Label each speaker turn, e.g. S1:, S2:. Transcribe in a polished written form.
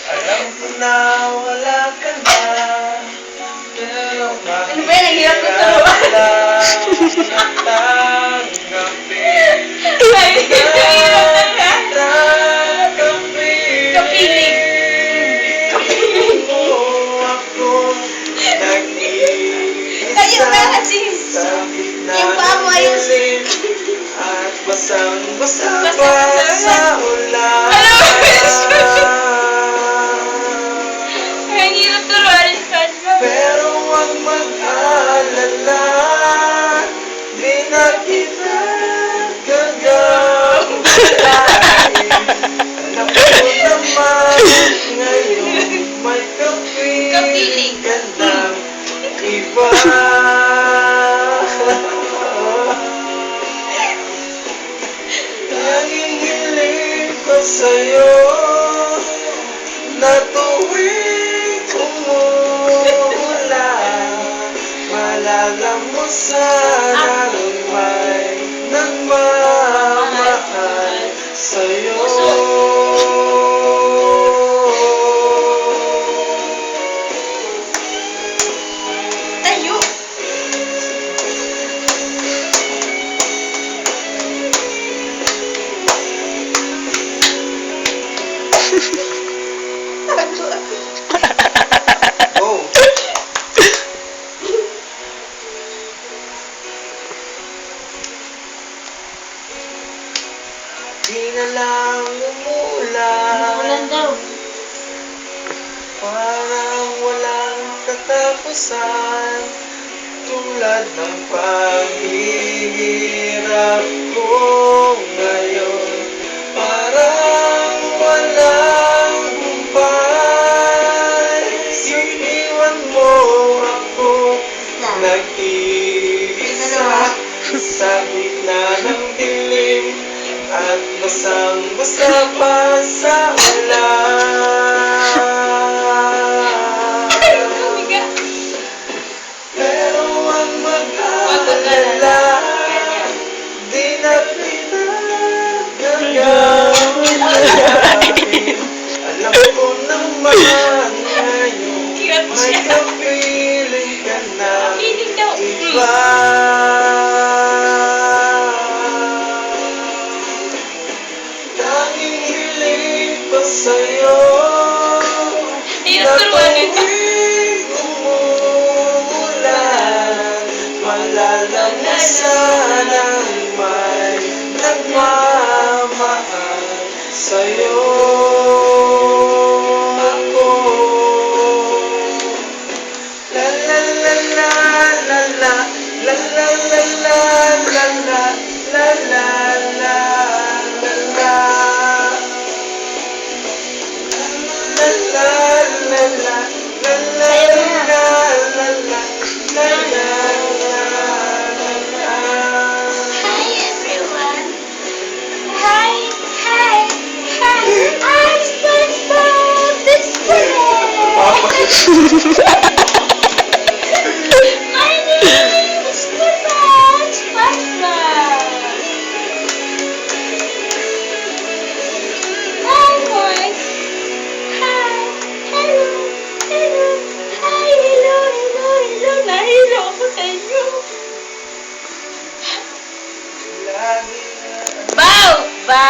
S1: Alam ko na wala ka na, pero
S2: Ano ba yan? Naghirap ko sa
S1: natanggapin.
S2: Hirap na ka. Kapiling.
S1: Kapiling mo ako nag-iisa
S2: Kayo na kasi.
S1: sa gitna
S2: Yung paa mo
S1: ng
S2: ayos.
S1: dilim at basang-basa pa
S2: Basang-basa
S1: sa ulan.
S2: Ang hirap turuan yung SpongeBob.
S1: Pero huwag mag-alala, di na kita gagawin. Alam ko naman ngayon may kapiling ka ng iba. Nanginginig ko sa'yo na tuwing umuulan, malala mo sana may nagmamahal sa'yo.
S2: Tayo.
S1: Oh. Di na lang umulan,
S2: Ulan daw.
S1: parang walang katapusan, tulad ng paghihirap ko ngayon. Parang walang humpay, iniwan mo ako nag-iisa sa gitna ng dilim at basang-basa pa sa ulan.
S2: Kumiga.
S1: Pero huwag mag-alala, di na kita gagawin. Alam ko naman ngayon
S2: Cute
S1: may
S2: siya.
S1: kapiling ka na
S2: Feeling daw.
S1: iba. Tanging hiling ko sa'yo
S2: Hirap turuan
S1: na
S2: ito.
S1: tuwing umuulan, malala mo sana'y may nagmamahal sa'yo. Ako la la la la la la la la la la la la la la la la la. La la la la la la la la la la la la.
S2: Hi everyone. Hi, hi, hi. I'm SpongeBob the Square.